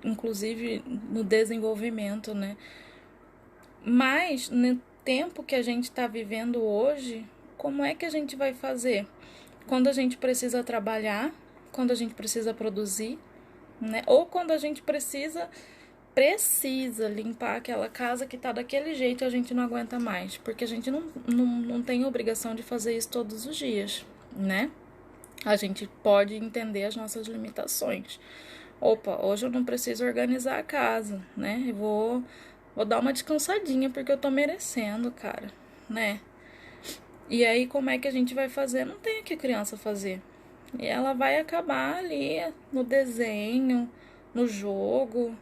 inclusive no desenvolvimento, né? Mas no tempo que a gente está vivendo hoje, como é que a gente vai fazer? Quando a gente precisa trabalhar, quando a gente precisa produzir, né? Ou quando a gente precisa limpar aquela casa que tá daquele jeito e a gente não aguenta mais. Porque a gente não tem obrigação de fazer isso todos os dias, né? A gente pode entender as nossas limitações. Opa, hoje eu não preciso organizar a casa, né? Eu vou dar uma descansadinha porque eu tô merecendo, cara, né? E aí, como é que a gente vai fazer? Não tem o que a criança fazer. E ela vai acabar ali no desenho, no jogo,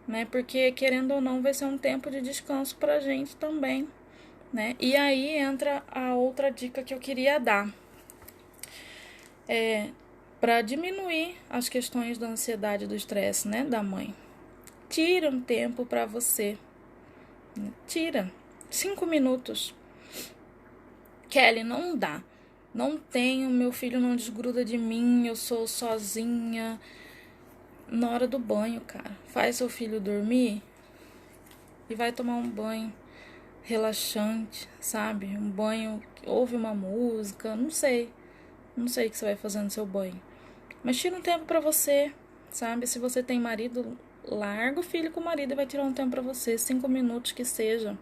né? Porque, querendo ou não, vai ser um tempo de descanso pra gente também, né? E aí entra a outra dica que eu queria dar. Para diminuir as questões da ansiedade e do estresse, né, da mãe. Tira um tempo para você. Tira 5 minutos. Kelly, não dá. Não tenho, meu filho não desgruda de mim, eu sou sozinha. Na hora do banho, cara, faz seu filho dormir e vai tomar um banho relaxante, sabe? Um banho, ouve uma música, não sei o que você vai fazer no seu banho. Mas tira um tempo pra você, sabe? Se você tem marido, larga o filho com o marido e vai tirar um tempo pra você, 5 minutos que seja.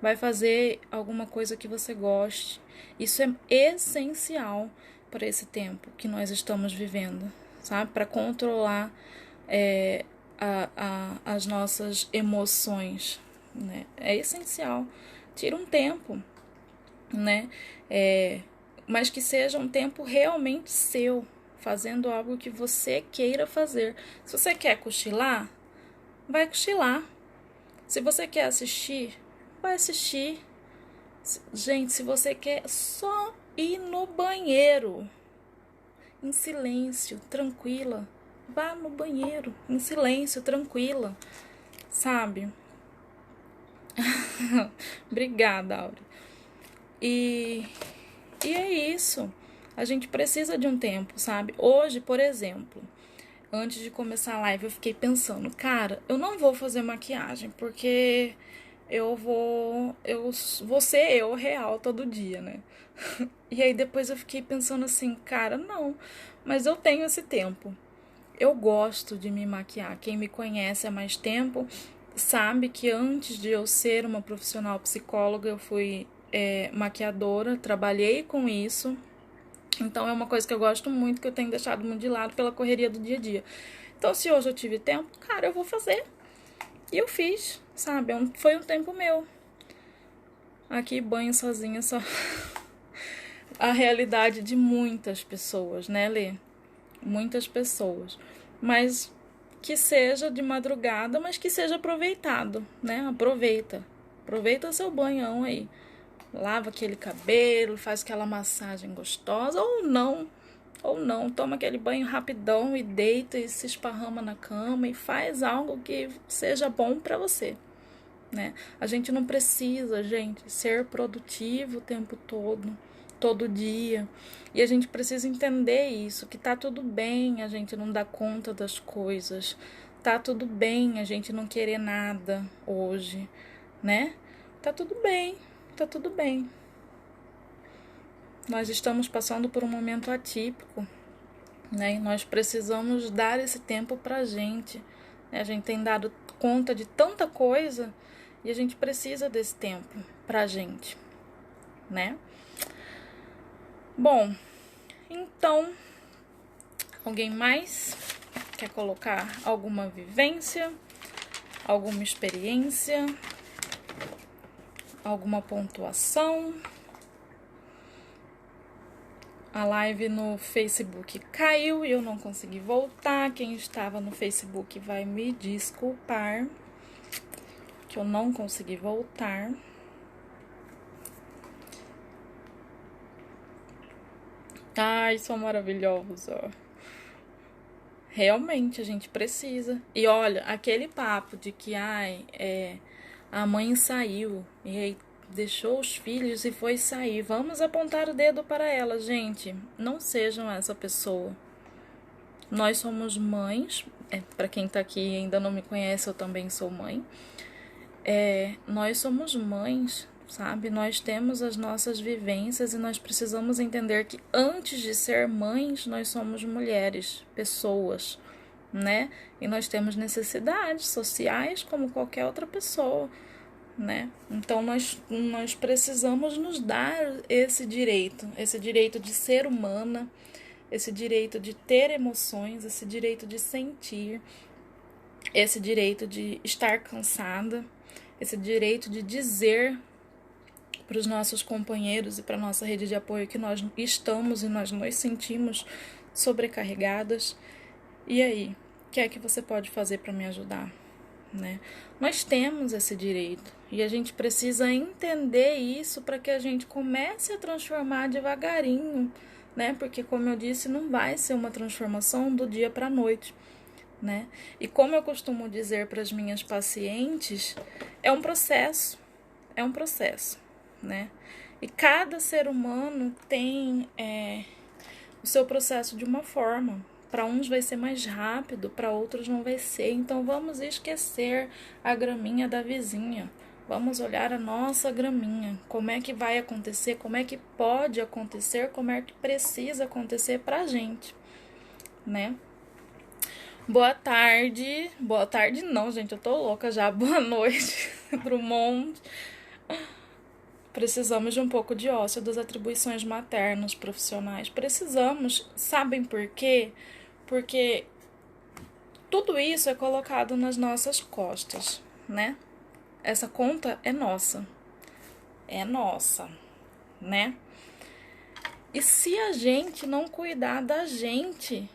Vai fazer alguma coisa que você goste. Isso é essencial para esse tempo que nós estamos vivendo, sabe? Para controlar as nossas emoções, né? É essencial. Tira um tempo, né? Mas que seja um tempo realmente seu, fazendo algo que você queira fazer. Se você quer cochilar, vai cochilar. Se você quer assistir, vai assistir. Gente, se você quer só ir no banheiro, em silêncio, tranquila, vá no banheiro, em silêncio, tranquila, sabe? Obrigada, Aura. E é isso. A gente precisa de um tempo, sabe? Hoje, por exemplo, antes de começar a live, eu fiquei pensando, cara, eu não vou fazer maquiagem, porque eu vou ser eu real todo dia, né? E aí depois eu fiquei pensando assim, cara, não, mas eu tenho esse tempo. Eu gosto de me maquiar. Quem me conhece há mais tempo sabe que antes de eu ser uma profissional psicóloga, eu fui maquiadora, trabalhei com isso. Então é uma coisa que eu gosto muito, que eu tenho deixado muito de lado pela correria do dia a dia. Então se hoje eu tive tempo, cara, eu vou fazer. E eu fiz, sabe? Foi um tempo meu. Aqui banho sozinha só. A realidade de muitas pessoas, né, Lê? Muitas pessoas. Mas que seja de madrugada, mas que seja aproveitado, né? Aproveita seu banhão aí. Lava aquele cabelo, faz aquela massagem gostosa, ou não, toma aquele banho rapidão e deita e se esparrama na cama e faz algo que seja bom pra você, né? A gente não precisa, gente, ser produtivo o tempo todo dia. E a gente precisa entender isso, que tá tudo bem a gente não dar conta das coisas. Tá tudo bem a gente não querer nada hoje, né? Tá tudo bem, tá tudo bem. Nós estamos passando por um momento atípico, né? E nós precisamos dar esse tempo pra gente. A gente tem dado conta de tanta coisa e a gente precisa desse tempo pra gente, né? Bom, então, alguém mais quer colocar alguma vivência, alguma experiência, alguma pontuação? A live no Facebook caiu e eu não consegui voltar. Quem estava no Facebook vai me desculpar, que eu não consegui voltar. Ai, são maravilhosos, ó. Realmente, a gente precisa. E olha, aquele papo de que, a mãe saiu e aí deixou os filhos e foi sair. Vamos apontar o dedo para ela, gente. Não sejam essa pessoa. Nós somos mães. Para quem tá aqui e ainda não me conhece, eu também sou mãe. Nós somos mães, sabe? Nós temos as nossas vivências e nós precisamos entender que antes de ser mães, nós somos mulheres, pessoas, né? E nós temos necessidades sociais como qualquer outra pessoa, né? Então nós precisamos nos dar esse direito de ser humana, esse direito de ter emoções, esse direito de sentir, esse direito de estar cansada, esse direito de dizer para os nossos companheiros e para a nossa rede de apoio que nós estamos e nós nos sentimos sobrecarregadas. E aí, o que é que você pode fazer para me ajudar? Né? Nós temos esse direito e a gente precisa entender isso para que a gente comece a transformar devagarinho, né? Porque, como eu disse, não vai ser uma transformação do dia para a noite, né? E como eu costumo dizer para as minhas pacientes, é um processo, né? E cada ser humano tem o seu processo de uma forma. Para uns vai ser mais rápido, para outros não vai ser. Então vamos esquecer a graminha da vizinha. Vamos olhar a nossa graminha. Como é que vai acontecer? Como é que pode acontecer? Como é que precisa acontecer pra gente, né? Boa tarde. Boa tarde não, gente. Eu tô louca já. Boa noite pro mundo. Precisamos de um pouco de ócio das atribuições maternas profissionais. Precisamos. Sabem por quê? Porque tudo isso é colocado nas nossas costas, né? Essa conta é nossa. É nossa, né? E se a gente não cuidar da gente,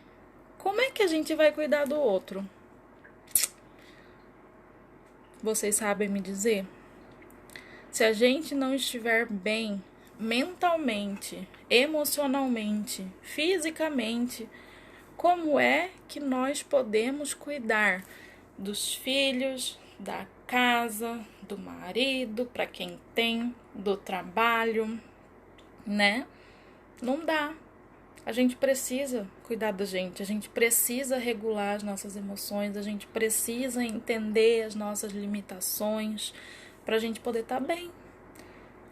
como é que a gente vai cuidar do outro? Vocês sabem me dizer? Se a gente não estiver bem mentalmente, emocionalmente, fisicamente, como é que nós podemos cuidar dos filhos, da casa, do marido, para quem tem, do trabalho, né? Não dá. A gente precisa cuidar da gente, a gente precisa regular as nossas emoções, a gente precisa entender as nossas limitações pra gente poder estar bem,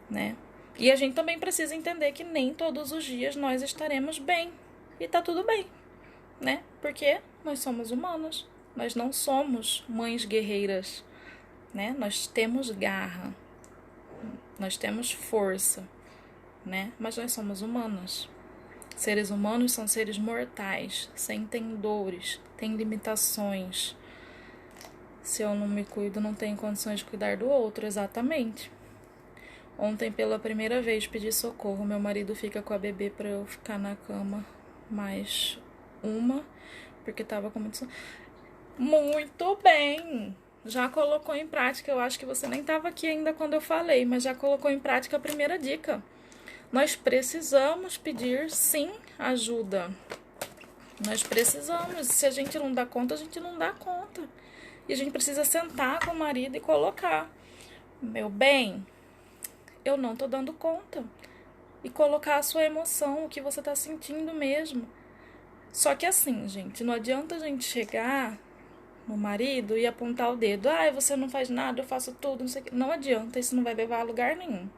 né? E a gente também precisa entender que nem todos os dias nós estaremos bem. E tá tudo bem, né? Porque nós somos humanos, nós não somos mães guerreiras, né? Nós temos garra, nós temos força, né? Mas nós somos humanos. Seres humanos são seres mortais, sentem dores, têm limitações. Se eu não me cuido, não tenho condições de cuidar do outro, exatamente. Ontem, pela primeira vez, pedi socorro. Meu marido fica com a bebê pra eu ficar na cama mais uma, porque tava com muito sono. Muito bem! Já colocou em prática, eu acho que você nem estava aqui ainda quando eu falei, mas já colocou em prática a primeira dica. Nós precisamos pedir, sim, ajuda. Nós precisamos. Se a gente não dá conta, a gente não dá conta. E a gente precisa sentar com o marido e colocar: meu bem, eu não tô dando conta. E colocar a sua emoção, o que você tá sentindo mesmo. Só que assim, gente, não adianta a gente chegar no marido e apontar o dedo. Ah, você não faz nada, eu faço tudo, não sei o que. Não adianta, isso não vai levar a lugar nenhum.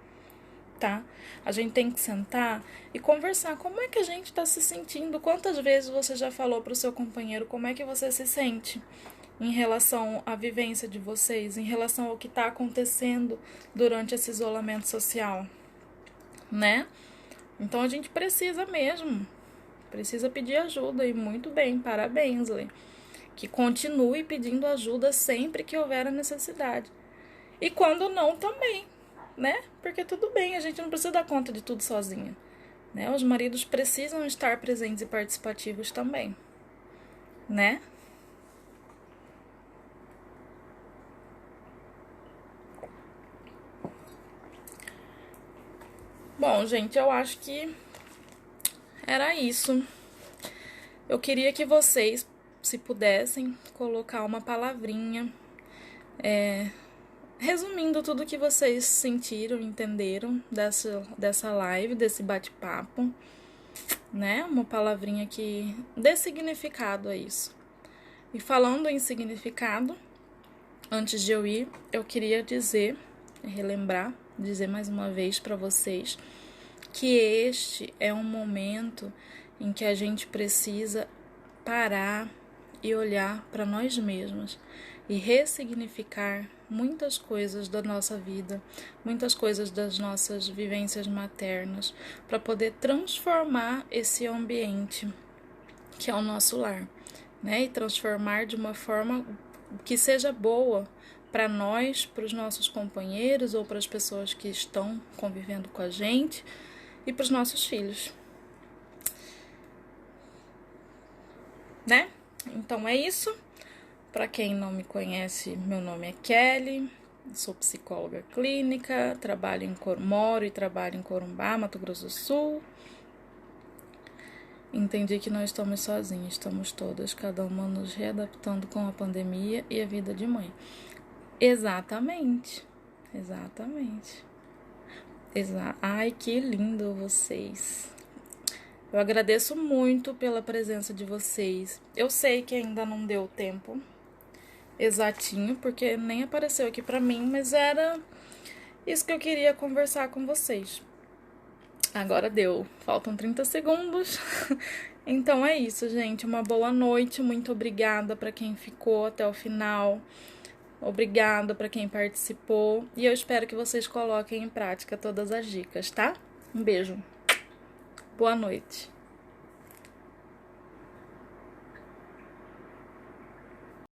Tá? A gente tem que sentar e conversar. Como é que a gente está se sentindo? Quantas vezes você já falou para o seu companheiro como é que você se sente em relação à vivência de vocês, em relação ao que está acontecendo durante esse isolamento social, né? Então a gente precisa mesmo, precisa pedir ajuda. E muito bem, parabéns, Lê. Que continue pedindo ajuda sempre que houver a necessidade. E quando não, também, né? Porque tudo bem, a gente não precisa dar conta de tudo sozinha, né? Os maridos precisam estar presentes e participativos também, né? Bom, gente, eu acho que era isso. Eu queria que vocês, se pudessem, colocar uma palavrinha, resumindo tudo que vocês sentiram, entenderam dessa live, desse bate-papo, né? Uma palavrinha que dê significado a isso. E falando em significado, antes de eu ir, eu queria relembrar, dizer mais uma vez para vocês que este é um momento em que a gente precisa parar e olhar para nós mesmos e ressignificar muitas coisas da nossa vida, muitas coisas das nossas vivências maternas, para poder transformar esse ambiente que é o nosso lar, né? E transformar de uma forma que seja boa para nós, para os nossos companheiros ou para as pessoas que estão convivendo com a gente e para os nossos filhos, né? Então é isso. Para quem não me conhece, meu nome é Kelly, sou psicóloga clínica, moro e trabalho em Corumbá, Mato Grosso do Sul. Entendi que não estamos sozinhos, estamos todas, cada uma nos readaptando com a pandemia e a vida de mãe. Exatamente. Ai, que lindo vocês. Eu agradeço muito pela presença de vocês. Eu sei que ainda não deu tempo exatinho, porque nem apareceu aqui pra mim, mas era isso que eu queria conversar com vocês. Agora deu, faltam 30 segundos. Então é isso, gente, uma boa noite, muito obrigada pra quem ficou até o final. Obrigada pra quem participou e eu espero que vocês coloquem em prática todas as dicas, tá? Um beijo. Boa noite.